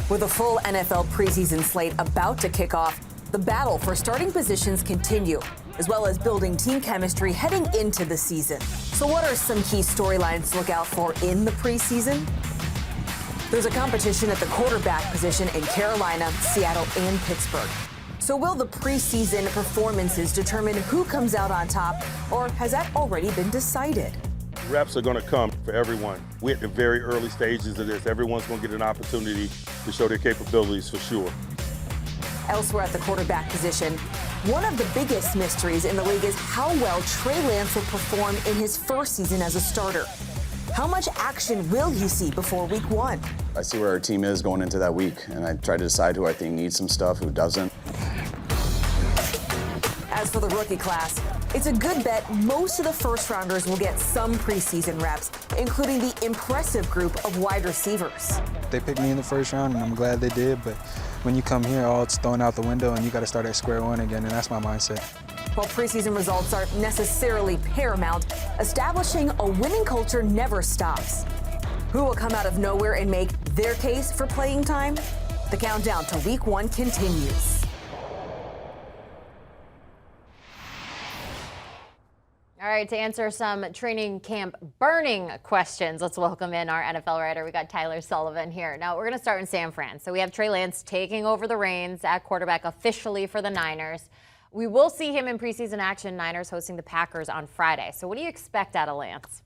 With a full NFL preseason slate about to kick off, the battle for starting positions continue, as well as building team chemistry heading into the season. So what are some key storylines to look out for in the preseason? There's a competition at the quarterback position in Carolina, Seattle, and Pittsburgh. So will the preseason performances determine who comes out on top, or has that already been decided? Reps are going to come for everyone. We're at the very early stages of this. Everyone's going to get an opportunity to show their capabilities for sure. Elsewhere at the quarterback position, one of the biggest mysteries in the league is how well Trey Lance will perform in his first season as a starter. How much action will he see before week 1? I see where our team is going into that week, and I try to decide who I think needs some stuff, who doesn't. As for the rookie class, it's a good bet most of the first-rounders will get some preseason reps, including the impressive group of wide receivers. They picked me in the first round, and I'm glad they did, but when you come here, all it's thrown out the window, and you got to start at square one again, and that's my mindset. While preseason results aren't necessarily paramount, establishing a winning culture never stops. Who will come out of nowhere and make their case for playing time? The countdown to week 1 continues. All right, to answer some training camp burning questions, let's welcome in our NFL writer. We got Tyler Sullivan here. Now, we're going to start in San Fran. So we have Trey Lance taking over the reins at quarterback officially for the Niners. We will see him in preseason action, Niners hosting the Packers on Friday. So what do you expect out of Lance?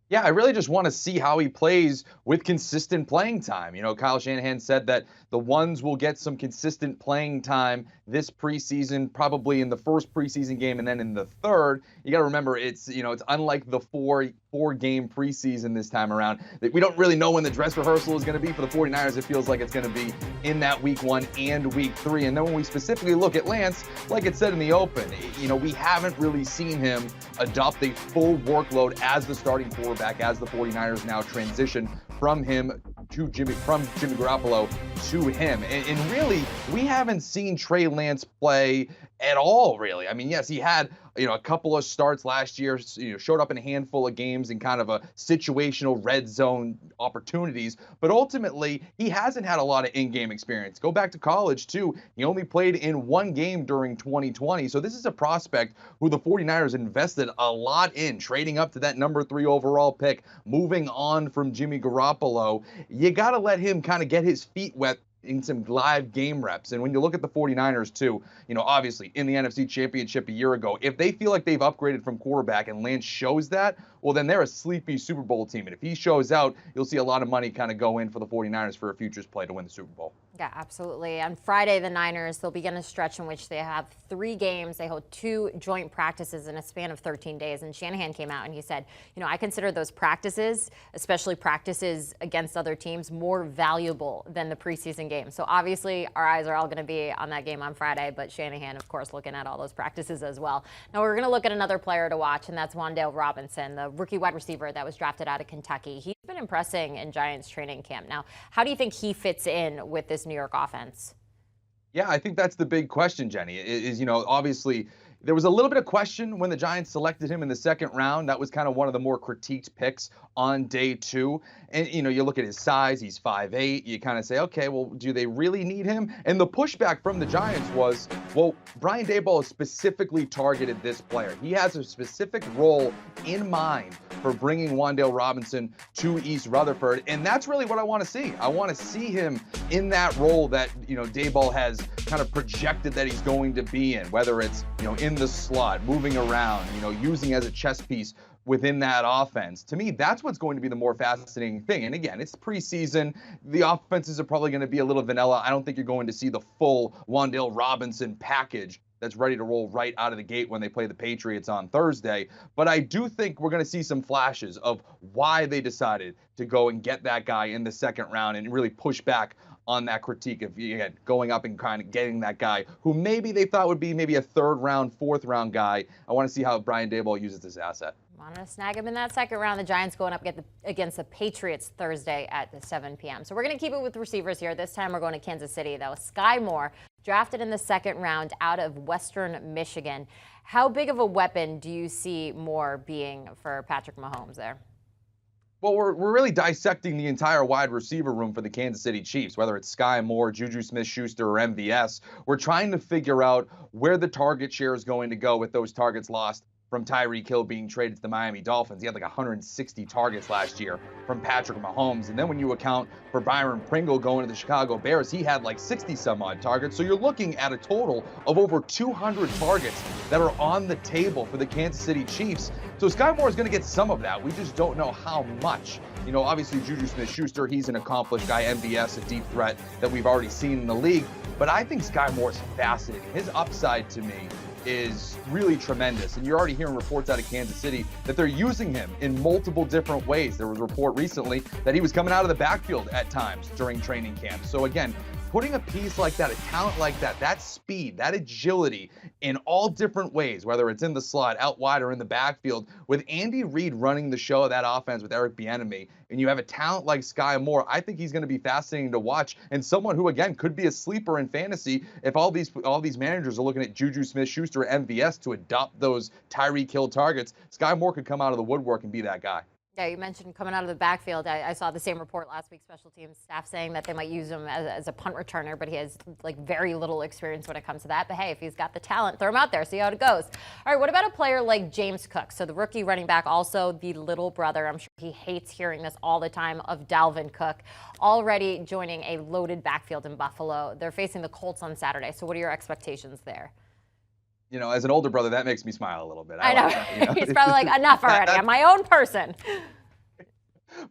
Yeah, I really just want to see how he plays with consistent playing time. You know, Kyle Shanahan said that the ones will get some consistent playing time this preseason, probably in the first preseason game and then in the third. You got to remember, it's unlike the four-game preseason this time around. We don't really know when the dress rehearsal is going to be for the 49ers. It feels like it's going to be in that week 1 and week 3. And then when we specifically look at Lance, like it said in the open, we haven't really seen him adopt a full workload as the starting quarterback, as the 49ers now transition from Jimmy Garoppolo to him. And really, we haven't seen Trey Lance play at all, really. I mean, yes, he had a couple of starts last year, showed up in a handful of games in kind of a situational red zone opportunities, but ultimately he hasn't had a lot of in-game experience. Go back to college too. He only played in 1 game during 2020. So this is a prospect who the 49ers invested a lot in, trading up to that number 3 overall pick, moving on from Jimmy Garoppolo. You got to let him kind of get his feet wet in some live game reps. And when you look at the 49ers too, obviously in the NFC Championship a year ago, if they feel like they've upgraded from quarterback and Lance shows that, well, then they're a sleepy Super Bowl team. And if he shows out, you'll see a lot of money kind of go in for the 49ers for a futures play to win the Super Bowl. Yeah, absolutely. On Friday, the Niners, they'll begin a stretch in which they have 3 games. They hold 2 joint practices in a span of 13 days. And Shanahan came out and he said, I consider those practices, especially practices against other teams, more valuable than the preseason game. So obviously our eyes are all going to be on that game on Friday, but Shanahan, of course, looking at all those practices as well. Now we're going to look at another player to watch, and that's Wan'Dale Robinson, the rookie wide receiver that was drafted out of Kentucky. He's been impressing in Giants training camp. Now, how do you think he fits in with this New York offense? Yeah, I think that's the big question, Jenny, is obviously there was a little bit of question when the Giants selected him in the 2nd round. That was kind of one of the more critiqued picks on day 2. And, you look at his size, he's 5'8". You kind of say, okay, well, do they really need him? And the pushback from the Giants was, well, Brian Daboll has specifically targeted this player. He has a specific role in mind for bringing Wan'Dale Robinson to East Rutherford. And that's really what I want to see. I want to see him in that role that, Daboll has kind of projected that he's going to be in, whether it's, in the slot, moving around, using as a chess piece within that offense. To me, that's what's going to be the more fascinating thing. And again, it's preseason. The offenses are probably going to be a little vanilla. I don't think you're going to see the full Wan'Dale Robinson package that's ready to roll right out of the gate when they play the Patriots on Thursday. But I do think we're going to see some flashes of why they decided to go and get that guy in the 2nd round and really push back on that critique of, again, going up and kind of getting that guy who maybe they thought would be maybe a 3rd round, 4th round guy. I want to see how Brian Daboll uses this asset. Want to snag him in that 2nd round. The Giants going up against the Patriots Thursday at 7 p.m. So we're going to keep it with receivers here. This time we're going to Kansas City, though. Sky Moore, drafted in the 2nd round out of Western Michigan. How big of a weapon do you see Moore being for Patrick Mahomes there? Well, we're really dissecting the entire wide receiver room for the Kansas City Chiefs, whether it's Sky Moore, Juju Smith-Schuster, or MVS. We're trying to figure out where the target share is going to go with those targets lost from Tyreek Hill being traded to the Miami Dolphins. He had like 160 targets last year from Patrick Mahomes. And then when you account for Byron Pringle going to the Chicago Bears, he had like 60 some odd targets. So you're looking at a total of over 200 targets that are on the table for the Kansas City Chiefs. So Sky Moore is going to get some of that. We just don't know how much. You know, obviously Juju Smith-Schuster, he's an accomplished guy. MVS, a deep threat that we've already seen in the league. But I think Sky Moore is fascinating. His upside to me is really tremendous. And you're already hearing reports out of Kansas City that they're using him in multiple different ways. There was a report recently that he was coming out of the backfield at times during training camp. So again, putting a piece like that, a talent like that, that speed, that agility in all different ways, whether it's in the slot, out wide, or in the backfield, with Andy Reid running the show of that offense with Eric Bieniemy, and you have a talent like Sky Moore, I think he's going to be fascinating to watch, and someone who, again, could be a sleeper in fantasy if all these managers are looking at Juju Smith-Schuster or MVS to adopt those Tyreek Hill targets. Sky Moore could come out of the woodwork and be that guy. Yeah, you mentioned coming out of the backfield. I saw the same report last week, special teams staff saying that they might use him as a punt returner, but he has like very little experience when it comes to that. But hey, if he's got the talent, throw him out there, see how it goes. All right, what about a player like James Cook? So the rookie running back, also the little brother, I'm sure he hates hearing this all the time, of Dalvin Cook, already joining a loaded backfield in Buffalo. They're facing the Colts on Saturday. So what are your expectations there? You know, as an older brother, that makes me smile a little bit. I know. You know? He's probably like, enough already. I'm my own person.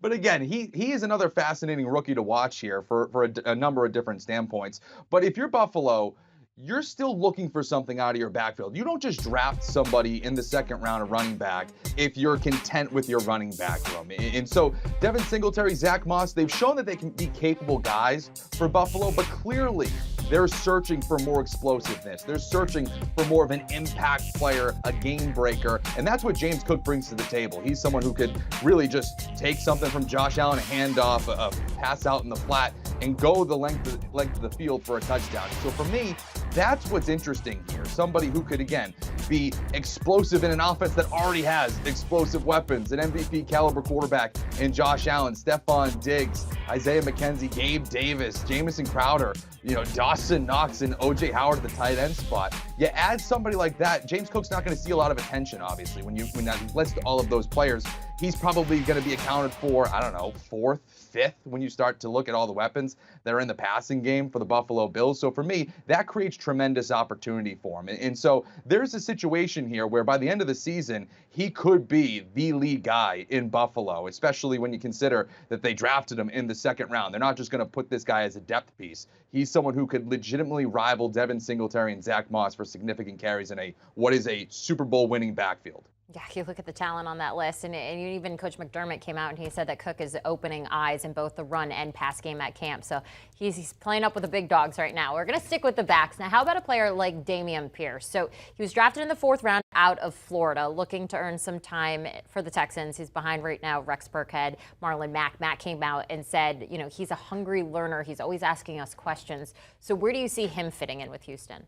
But again, he is another fascinating rookie to watch here for a number of different standpoints. But if you're Buffalo, you're still looking for something out of your backfield. You don't just draft somebody in the second round of running back if you're content with your running back room. And so Devin Singletary, Zach Moss, they've shown that they can be capable guys for Buffalo, but clearly they're searching for more explosiveness. They're searching for more of an impact player, a game breaker, and that's what James Cook brings to the table. He's someone who could really just take something from Josh Allen, a handoff, a pass out in the flat, and go the length of the field for a touchdown. So for me, that's what's interesting here. Somebody who could, again, be explosive in an offense that already has explosive weapons, an MVP caliber quarterback in Josh Allen, Stephon Diggs, Isaiah McKenzie, Gabe Davis, Jamison Crowder, you know, Dawson Knox and OJ Howard at the tight end spot. You add somebody like that, James Cook's not going to see a lot of attention, obviously. When you list all of those players, he's probably going to be accounted for, I don't know, fourth, fifth when you start to look at all the weapons that are in the passing game for the Buffalo Bills. So for me, that creates tremendous opportunity for him. And so there's a situation here where by the end of the season, he could be the lead guy in Buffalo, especially when you consider that they drafted him in the second round. They're not just going to put this guy as a depth piece. He's someone who could legitimately rival Devin Singletary and Zach Moss for significant carries in what is a Super Bowl winning backfield. Yeah, you look at the talent on that list, and even Coach McDermott came out and he said that Cook is opening eyes in both the run and pass game at camp. So he's playing up with the big dogs right now. We're going to stick with the backs. Now, how about a player like Dameon Pierce? So he was drafted in the 4th round out of Florida, looking to earn some time for the Texans. He's behind right now Rex Burkhead, Marlon Mack. Matt came out and said, you know, he's a hungry learner. He's always asking us questions. So where do you see him fitting in with Houston?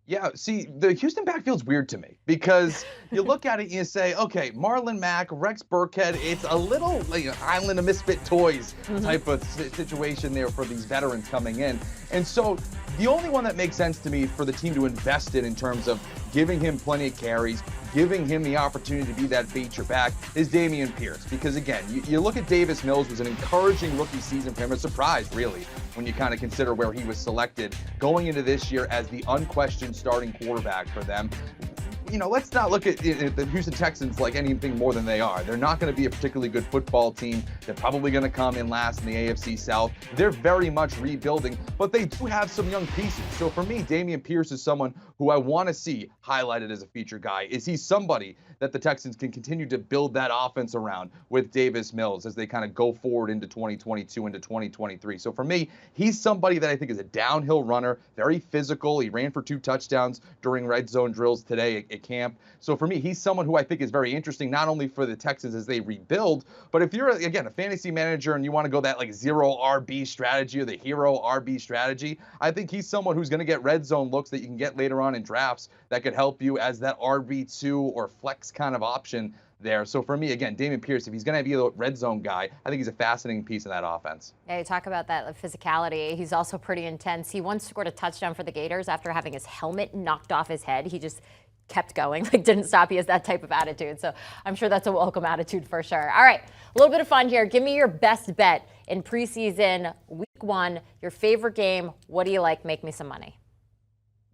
Yeah, see, the Houston backfield's weird to me because you look at it and you say, okay, Marlon Mack, Rex Burkhead, it's a little like Island of Misfit Toys type of situation there for these veterans coming in. And so the only one that makes sense to me for the team to invest in terms of giving him plenty of carries, giving him the opportunity to be that feature back is Dameon Pierce. Because again, you look at Davis Mills, was an encouraging rookie season for him, a surprise really, when you kind of consider where he was selected going into this year as the unquestioned starting quarterback for them. You know, let's not look at the Houston Texans like anything more than they are. They're not going to be a particularly good football team. They're probably going to come in last in the AFC South. They're very much rebuilding, but they do have some young pieces. So for me, Dameon Pierce is someone who I want to see highlighted as a feature guy. Is he somebody that the Texans can continue to build that offense around with Davis Mills as they kind of go forward into 2022, into 2023? So for me, he's somebody that I think is a downhill runner, very physical. He ran for 2 touchdowns during red zone drills today at camp. So for me, he's someone who I think is very interesting, not only for the Texans as they rebuild, but if you're, again, a fantasy manager and you want to go that like 0 RB strategy or the hero RB strategy, I think he's someone who's going to get red zone looks that you can get later on in drafts that could help you as that RB2 or flex kind of option there. So for me, again, Dameon Pierce, if he's going to be a red zone guy, I think he's a fascinating piece of that offense. Yeah, you talk about that physicality. He's also pretty intense. He once scored a touchdown for the Gators after having his helmet knocked off his head. He just kept going, like didn't stop. He has that type of attitude. So I'm sure that's a welcome attitude for sure. All right, a little bit of fun here. Give me your best bet in preseason week 1, your favorite game. What do you like? Make me some money.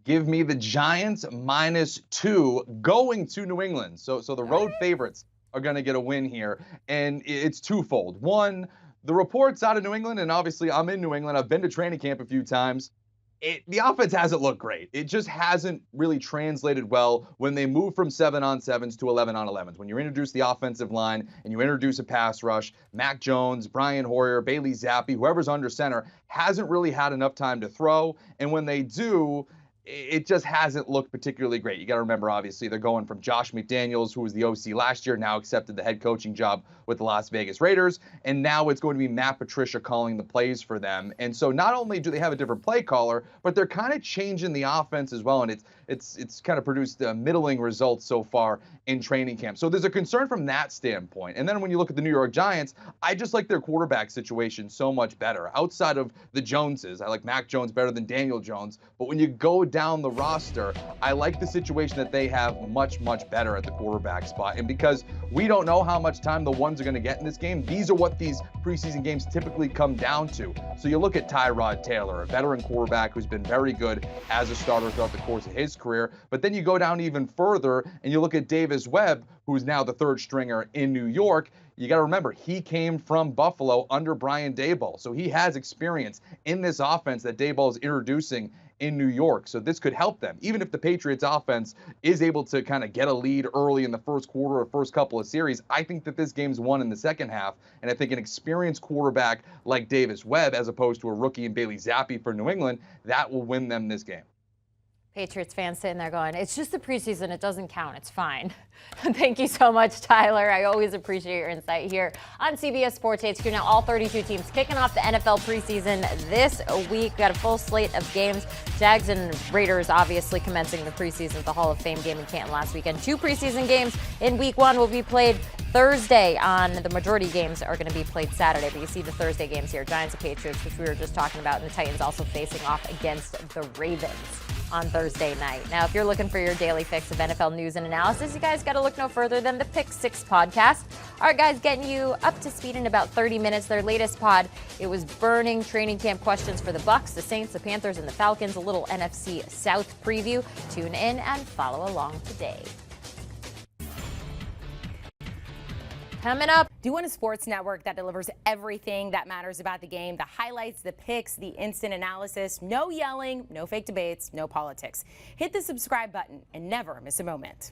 Give me the Giants -2 going to New England. So the road favorites are going to get a win here. And it's twofold. One, the reports out of New England, and obviously I'm in New England. I've been to training camp a few times. The offense hasn't looked great. It just hasn't really translated well when they move from 7-on-7s to 11-on-11s. When you introduce the offensive line and you introduce a pass rush, Mac Jones, Brian Hoyer, Bailey Zappi, whoever's under center, hasn't really had enough time to throw. And when they do, it just hasn't looked particularly great. You got to remember, obviously, they're going from Josh McDaniels, who was the OC last year, now accepted the head coaching job with the Las Vegas Raiders, and now it's going to be Matt Patricia calling the plays for them. And so not only do they have a different play caller, but they're kind of changing the offense as well, and it's kind of produced middling results so far in training camp. So there's a concern from that standpoint. And then when you look at the New York Giants, I just like their quarterback situation so much better. Outside of the Joneses, I like Mac Jones better than Daniel Jones, but when you go down the roster, I like the situation that they have much, much better at the quarterback spot. And because we don't know how much time the ones are going to get in this game, these are what these preseason games typically come down to. So you look at Tyrod Taylor, a veteran quarterback who's been very good as a starter throughout the course of his career. But then you go down even further and you look at Davis Webb, who's now the third stringer in New York. You got to remember, he came from Buffalo under Brian Daboll. So he has experience in this offense that Daboll is introducing in New York. So this could help them. Even if the Patriots offense is able to kind of get a lead early in the first quarter or first couple of series, I think that this game's won in the second half. And I think an experienced quarterback like Davis Webb, as opposed to a rookie in Bailey Zappi for New England, that will win them this game. Patriots fans sitting there going, it's just the preseason. It doesn't count. It's fine. Thank you so much, Tyler. I always appreciate your insight here on CBS Sports HQ. Now, all 32 teams kicking off the NFL preseason this week. Got a full slate of games. Jags and Raiders obviously commencing the preseason with the Hall of Fame game in Canton last weekend. 2 preseason games in week 1 will be played Thursday on. The majority games are going to be played Saturday, but you see the Thursday games here. Giants and Patriots, which we were just talking about, and the Titans also facing off against the Ravens on Thursday night. Now, if you're looking for your daily fix of NFL news and analysis, you guys got to look no further than the Pick 6 podcast. All right, guys, getting you up to speed in about 30 minutes. Their latest pod, it was burning training camp questions for the Bucs, the Saints, the Panthers, and the Falcons. A little NFC South preview. Tune in and follow along today. Coming up. Do you want a sports network that delivers everything that matters about the game? The highlights, the picks, the instant analysis, no yelling, no fake debates, no politics. Hit the subscribe button and never miss a moment.